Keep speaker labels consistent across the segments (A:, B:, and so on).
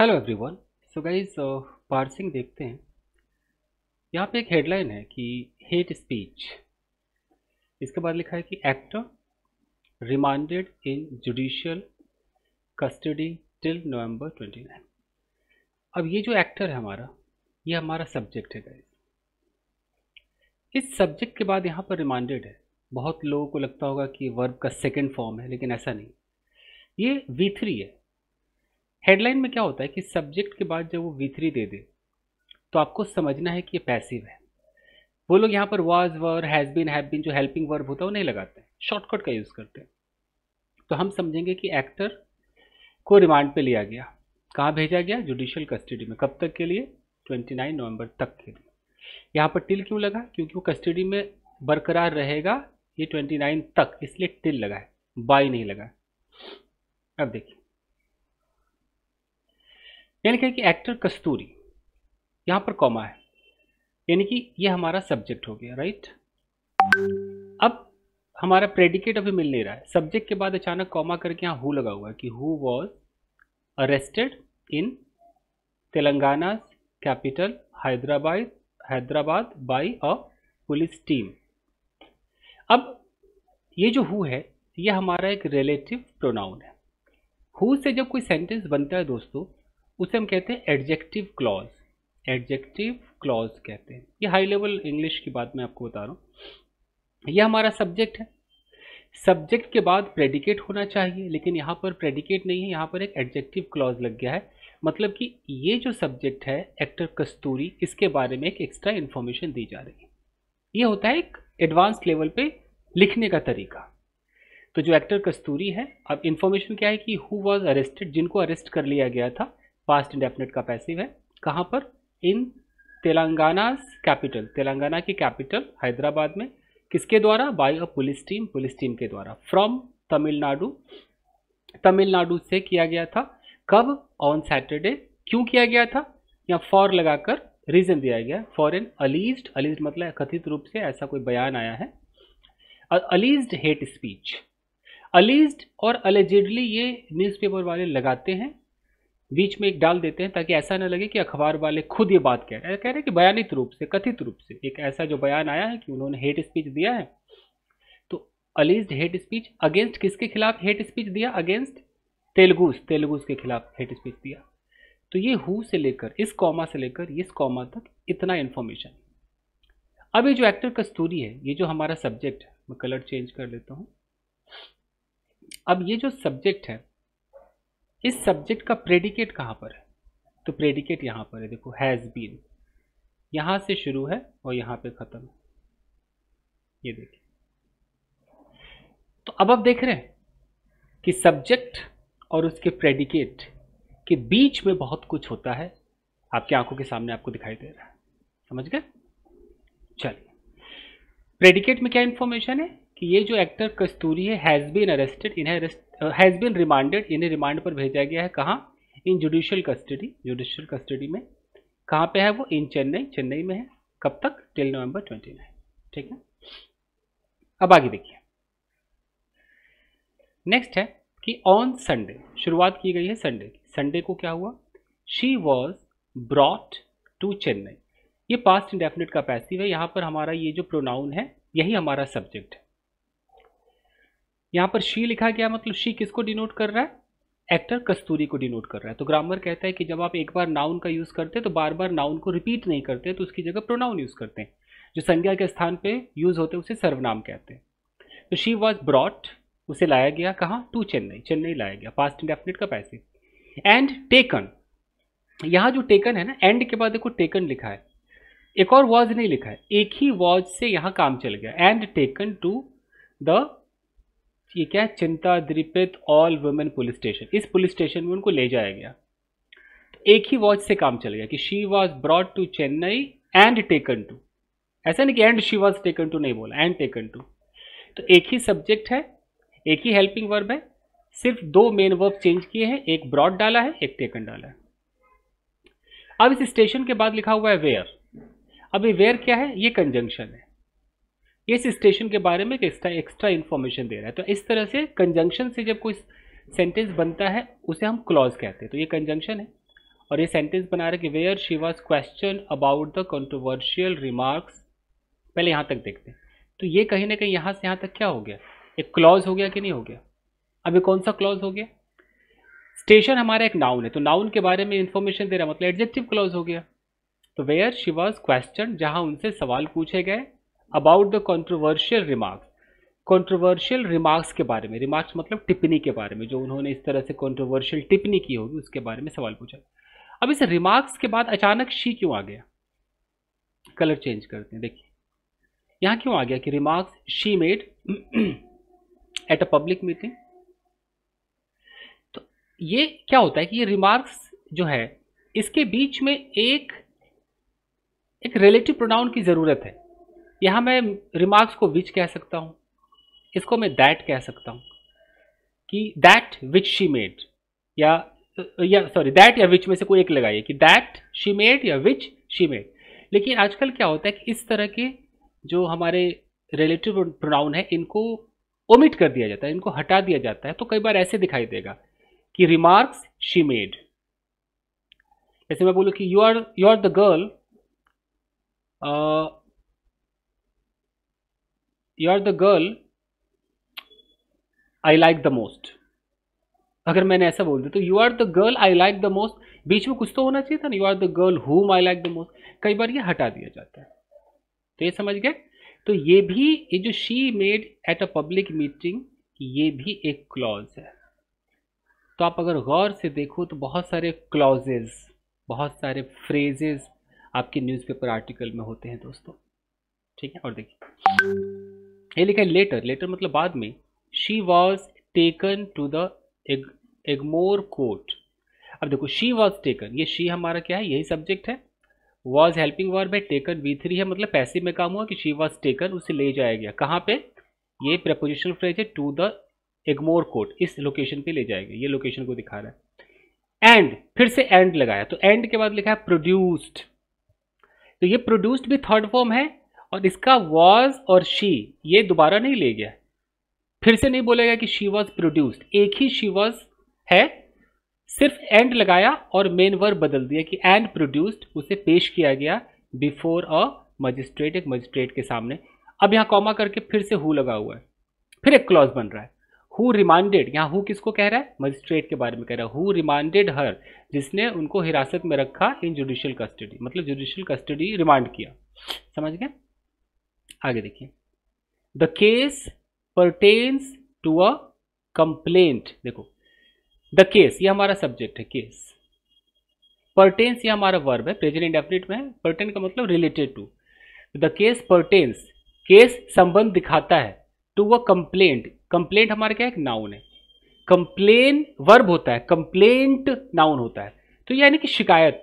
A: Hello everyone. So guys, parsing देखते हैं। यहाँ पे एक हेडलाइन है कि हेट स्पीच। इसके बाद लिखा है कि एक्टर रिमांडेड इन जुडिशियल कस्टडी टिल नवंबर 29। अब ये जो एक्टर है हमारा, ये हमारा सब्जेक्ट है गाइस। इस सब्जेक्ट के बाद यहाँ पर रिमांडेड है। बहुत लोगों को लगता होगा कि वर्ब का सेकेंड फॉर्म है, लेकिन ऐसा नहीं। ये V3 है। हेडलाइन में क्या होता है कि सब्जेक्ट के बाद जब वो V3 दे दे तो आपको समझना है कि ये पैसिव है। वो लोग यहाँ पर was, were, has been, have been, जो हेल्पिंग वर्ब होता है वो नहीं लगाते हैं, शॉर्टकट का यूज़ करते हैं। तो हम समझेंगे कि एक्टर को रिमांड पे लिया गया। कहाँ भेजा गया? जुडिशियल कस्टडी में। कब तक के लिए? 29 नवंबर तक के लिए। यहाँ पर टिल क्यों लगा? क्योंकि वो कस्टडी में बरकरार रहेगा ये 29 तक, इसलिए टिल लगा है, बाय नहीं लगा है। अब देखिए, यानी कि एक्टर कस्तूरी, यहाँ पर कॉमा है, यानी कि ये हमारा सब्जेक्ट हो गया, राइट। अब हमारा प्रेडिकेट अभी मिल नहीं रहा है। सब्जेक्ट के बाद अचानक कॉमा करके यहाँ हु लगा हुआ है कि who was arrested in Telangana capital Hyderabad by a police team. अब ये जो हु है, ये हमारा एक रिलेटिव प्रोनाउन है। हु से जब कोई सेंटेंस बनता है दोस्तों, उसे हम कहते हैं एडजेक्टिव क्लॉज। एडजेक्टिव क्लॉज कहते हैं। ये हाई लेवल इंग्लिश की बात मैं आपको बता रहा हूँ। ये हमारा सब्जेक्ट है। सब्जेक्ट के बाद प्रेडिकेट होना चाहिए, लेकिन यहाँ पर प्रेडिकेट नहीं है, यहाँ पर एक एडजेक्टिव क्लॉज लग गया है। मतलब कि ये जो सब्जेक्ट है एक्टर कस्तूरी, इसके बारे में एक एक्स्ट्रा इन्फॉर्मेशन दी जा रही है। ये होता है एक एडवांस लेवल पे लिखने का तरीका। तो जो एक्टर कस्तूरी है, अब इन्फॉर्मेशन क्या है कि हु वॉज अरेस्टेड, जिनको अरेस्ट कर लिया गया था, पास्ट इंडेफिनिट का पैसिव है। कहाँ पर? इन तेलंगाना कैपिटल, तेलंगाना की कैपिटल हैदराबाद में। किसके द्वारा? By a police team, police team के द्वारा। फ्रॉम तमिलनाडु, तमिलनाडु से किया गया था। कब? On Saturday. क्यों किया गया था? यहाँ फॉर लगाकर रीजन दिया गया, फॉर एन अलीज्ड, अलीज्ड मतलब कथित रूप से ऐसा कोई बयान आया है। अलीज्ड हेट स्पीच। अलीज्ड और अलेजिडली ये न्यूज़पेपर वाले लगाते हैं, बीच में एक डाल देते हैं ताकि ऐसा ना लगे कि अखबार वाले खुद ये बात कह रहे हैं कि बयानित रूप से, कथित रूप से एक ऐसा जो बयान आया है कि उन्होंने हेट स्पीच दिया है। तो अलीज्ड हेट स्पीच अगेंस्ट किसके खिलाफ हेट स्पीच दिया? अगेंस्ट तेलुगुस के खिलाफ हेट स्पीच दिया। तो ये हु से लेकर, इस कॉमा से लेकर इस कॉमा तक इतना इंफॉर्मेशन। अब ये जो एक्टर कस्तूरी है, ये जो हमारा सब्जेक्ट है, मैं कलर चेंज कर लेता हूं। अब ये जो सब्जेक्ट है, इस सब्जेक्ट का प्रेडिकेट कहाँ पर है? तो प्रेडिकेट यहाँ पर है, देखो, हैज बीन। यहाँ से शुरू है और यहाँ पे खत्म है, ये देखिए। तो अब आप देख रहे हैं कि सब्जेक्ट और उसके प्रेडिकेट के बीच में बहुत कुछ होता है। आपकी आंखों के सामने आपको दिखाई दे रहा है, समझ गए? चलिए, प्रेडिकेट में क्या इंफॉर्मेशन है कि ये जो एक्टर कस्तूरी है, has been arrested, has been remanded, इन्हें रिमांड पर भेजा गया है। कहाँ? In judicial custody, judicial custody में। कहाँ पे है वो? इन चेन्नई, चेन्नई में है। कब तक? टिल नवंबर 29। ठीक है। अब आगे देखिए, नेक्स्ट है कि ऑन संडे, शुरुआत की गई है संडे की। संडे को क्या हुआ? She was brought to Chennai. ये पास्ट इंडेफिनिट का पैसिव है। यहाँ पर हमारा ये जो प्रोनाउन है, यही हमारा सब्जेक्ट है। यहाँ पर शी लिखा गया, मतलब शी किसको डिनोट कर रहा है? एक्टर कस्तूरी को डिनोट कर रहा है। तो ग्रामर कहता है कि जब आप एक बार नाउन का यूज करते हैं तो बार बार नाउन को रिपीट नहीं करते, तो उसकी जगह प्रोनाउन यूज करते हैं। जो संज्ञा के स्थान पे यूज होते हैं उसे सर्वनाम कहते हैं। तो शी वॉज ब्रॉट, उसे लाया गया कहाँ? टू चेन्नई, चेन्नई लाया गया, पास्ट इंडेफिनिट का पैसिव। एंड टेकन, यहाँ जो टेकन है ना, एंड के बाद देखो टेकन लिखा है, एक और वॉज नहीं लिखा है, एक ही वॉज से यहाँ काम चल गया। एंड टेकन टू द, ये क्या है? चिंता द्रिपित ऑल वुमेन पुलिस स्टेशन। इस पुलिस स्टेशन में उनको ले जाया गया। तो एक ही वॉच से काम चल गया कि she was brought to Chennai and taken to. ऐसा नहीं कि and she was taken to नहीं बोला, एंड टेकन टू। तो एक ही सब्जेक्ट है, एक ही हेल्पिंग वर्ब है, सिर्फ दो मेन वर्ब चेंज किए हैं, एक ब्रॉट डाला है, एक टेकन डाला है। अब इस स्टेशन के बाद लिखा हुआ है वेयर। अब ये वेयर क्या है? ये कंजंक्शन है। इस स्टेशन के बारे में एक्स्ट्रा इन्फॉर्मेशन दे रहा है। तो इस तरह से कंजंक्शन से जब कोई सेंटेंस बनता है उसे हम क्लॉज कहते हैं। तो ये कंजंक्शन है। और ये सेंटेंस बना रहे कि where she was question about the controversial remarks. पहले यहाँ तक देखते हैं। तो ये कहीं ना कहीं यहाँ से यहाँ तक क्या हो गया, एक क्लॉज हो गया कि नहीं हो गया। अब ये कौन सा क्लॉज हो गया, स्टेशन हमारा एक नाउन है, तो नाउन के बारे में इंफॉर्मेशन दे रहा मतलब एडजेक्टिव क्लॉज हो गया। तो वेयर शी वॉज क्वेश्चन, जहां उनसे सवाल पूछे गए about the controversial remarks, controversial remarks के बारे में, रिमार्क्स मतलब टिप्पणी के बारे में, जो उन्होंने इस तरह से कंट्रोवर्शियल टिप्पणी की होगी उसके बारे में सवाल पूछा। अब इस रिमार्क्स के बाद अचानक शी क्यों आ गया, कलर चेंज करते हैं, देखिए यहां क्यों आ गया कि remarks she made at a public meeting. तो ये क्या होता है कि ये रिमार्क्स जो है इसके बीच में एक रिलेटिव प्रोनाउन की जरूरत है। यहां मैं रिमार्क्स को विच कह सकता हूं, इसको मैं दैट कह सकता हूं कि दैट विच शी मेड, या सॉरी दैट या विच में से कोई एक लगाइए कि दैट शी मेड या विच शी मेड। लेकिन आजकल क्या होता है कि इस तरह के जो हमारे रिलेटिव प्रोनाउन है इनको ओमिट कर दिया जाता है, इनको हटा दिया जाता है। तो कई बार ऐसे दिखाई देगा कि रिमार्क्स शी मेड, जैसे मैं बोलूं कि you are the girl, you are the girl I like the most. अगर मैंने ऐसा बोल दिया तो you are the girl I like the most, बीच में कुछ तो होना चाहिए था ना, यू आर द गर्ल हुम आई लाइक द मोस्ट। कई बार ये हटा दिया जाता है, तो ये समझ गए। तो ये भी, ये जो she made at a public meeting, ये भी एक क्लॉज है। तो आप अगर गौर से देखो तो बहुत सारे क्लॉजेज, बहुत सारे फ्रेजेस आपके न्यूज़पेपर आर्टिकल में होते हैं दोस्तों, ठीक है। और देखिए ये लिखा है लेटर, लेटर मतलब बाद में। She was taken to the Egmore court. अब देखो शी वॉज टेकन, ये शी हमारा क्या है, यही सब्जेक्ट है। वॉज हेल्पिंग वर्ब है, टेकन V3 है, मतलब पैसिव में काम हुआ कि शी वॉज टेकन, उसे ले जाया गया। कहाँ पे, ये प्रेपोजिशनल फ्रेज है, टू द एगमोर कोर्ट, इस लोकेशन पे ले जाएगा, ये लोकेशन को दिखा रहा है। एंड, फिर से एंड लगाया, तो एंड के बाद लिखा है प्रोड्यूस्ड। तो ये प्रोड्यूस्ड भी थर्ड फॉर्म है, और इसका वॉज और शी ये दोबारा नहीं ले गया, फिर से नहीं बोलेगा कि शी वॉज प्रोड्यूस्ड, एक ही शी वॉज है, सिर्फ एंड लगाया और मेन वर्ब बदल दिया कि एंड प्रोड्यूस्ड, उसे पेश किया गया बिफोर अ मजिस्ट्रेट, एक मजिस्ट्रेट के सामने। अब यहाँ कॉमा करके फिर से हु लगा हुआ है, फिर एक क्लॉज बन रहा है। हु रिमांडेड, यहाँ हु किसको कह रहा है, मजिस्ट्रेट के बारे में कह रहा है। हु रिमांडेड हर, जिसने उनको हिरासत में रखा इन जुडिशियल कस्टडी, मतलब जुडिशियल कस्टडी रिमांड किया, समझ गए। आगे देखिए, the case pertains to a complaint. देखो द केस ये हमारा सब्जेक्ट है, केस। परटेन्स ये हमारा वर्ब है, प्रेजेंट इंडेफिनिट में है, परटेन का मतलब related to. The case pertains, case संबंध दिखाता है, टू अ कंप्लेंट, कंप्लेंट हमारा क्या है, एक नाउन है। कंप्लेन वर्ब होता है, कंप्लेंट नाउन होता है, तो यानी कि शिकायत,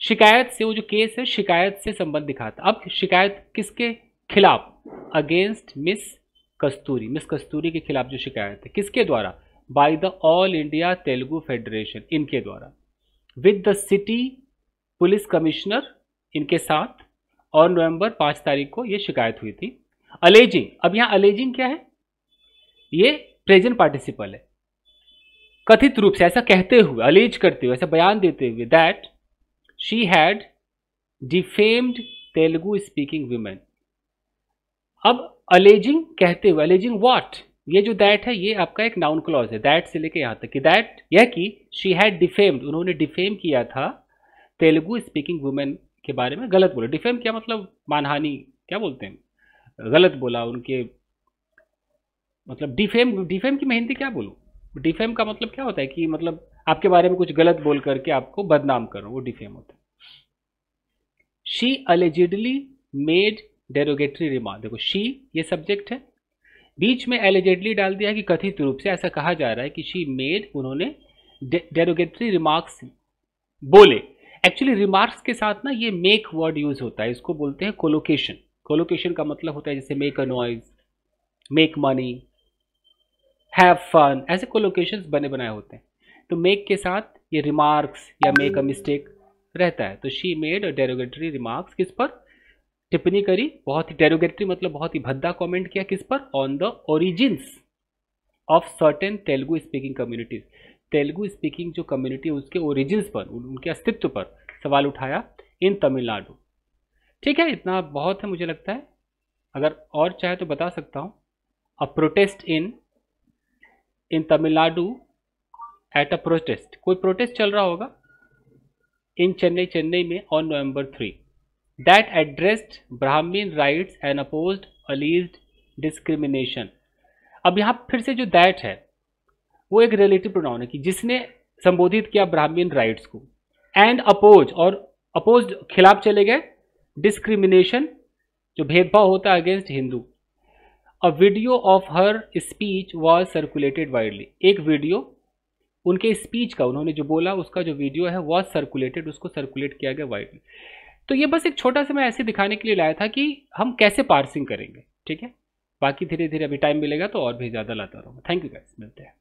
A: शिकायत से, वो जो केस है शिकायत से संबंध दिखाता। अब शिकायत किसके खिलाफ, अगेंस्ट मिस कस्तूरी, मिस कस्तूरी के खिलाफ जो शिकायत है, किसके द्वारा, by the all India Telugu federation, इनके द्वारा। With the city police commissioner, इनके साथ, और नवंबर 5 तारीख को ये शिकायत हुई थी। अलेजिंग, अब यहाँ अलेजिंग क्या है, ये प्रेजेंट पार्टिसिपल है, कथित रूप से, ऐसा कहते हुए, अलेज करते हुए, ऐसा बयान देते हुए, that she had defamed Telugu speaking women. अब अलेजिंग कहते हुए, अलेजिंग व्हाट, ये जो दैट है ये आपका एक नाउन क्लॉज है, दैट से लेके यहां तक कि दैट यह कि शी हैड डिफेम्ड, उन्होंने डिफेम किया था तेलुगु स्पीकिंग वुमेन के बारे में, गलत बोला। डिफेम क्या मतलब, मानहानि, क्या बोलते हैं, गलत बोला उनके, मतलब डिफेम, डिफेम की मैं हिंदी क्या बोलूँ, डिफेम का मतलब क्या होता है कि मतलब आपके बारे में कुछ गलत बोल करके आपको बदनाम करो, वो डिफेम होता है। She allegedly made derogatory remark, देखो शी ये सब्जेक्ट है, बीच में एलिजेडली डाल दिया कि कथित रूप से, ऐसा कहा जा रहा है कि शी मेड, उन्होंने डेरोगेटरी रिमार्क्स बोले। एक्चुअली रिमार्क्स के साथ ना ये मेक वर्ड यूज होता है, इसको बोलते हैं कोलोकेशन। कोलोकेशन का मतलब होता है जैसे make a noise, make money, have fun, ऐसे कोलोकेशंस बने बनाए होते हैं। तो मेक के साथ ये रिमार्क्स या मेक अ मिस्टेक रहता है। तो she made a derogatory remarks, किस पर, टिप्पणी करी, बहुत ही डेरोगेटरी मतलब बहुत ही भद्दा कमेंट किया, किस पर, on the origins of certain Telugu speaking communities, Telugu speaking जो कम्युनिटी है उसके ओरिजिन्स पर, उनके अस्तित्व पर सवाल उठाया इन तमिलनाडु। ठीक है, इतना बहुत है मुझे लगता है, अगर और चाहे तो बता सकता हूँ। A protest in Tamil Nadu at a protest, कोई प्रोटेस्ट चल रहा होगा इन चेन्नई में on November 3 that addressed Brahmin rights and opposed alleged discrimination. अब यहाँ फिर से जो दैट है वो एक रिलेटिव प्रोनाउन है कि जिसने संबोधित किया ब्राह्मीण राइट्स को, एंड अपोज, और अपोज खिलाफ चले गए डिस्क्रिमिनेशन जो भेदभाव होता है against Hindu. A video of her speech was circulated widely, एक वीडियो उनके स्पीच का, उन्होंने जो बोला उसका जो वीडियो है वॉज सर्कुलेटेड, उसको सर्कुलेट किया गया वाइडली। तो ये बस एक छोटा सा मैं ऐसे दिखाने के लिए लाया था कि हम कैसे पार्सिंग करेंगे। ठीक है, बाकी धीरे धीरे अभी टाइम मिलेगा तो और भी ज़्यादा लाता रहूँगा। थैंक यू गाइस, मिलते हैं।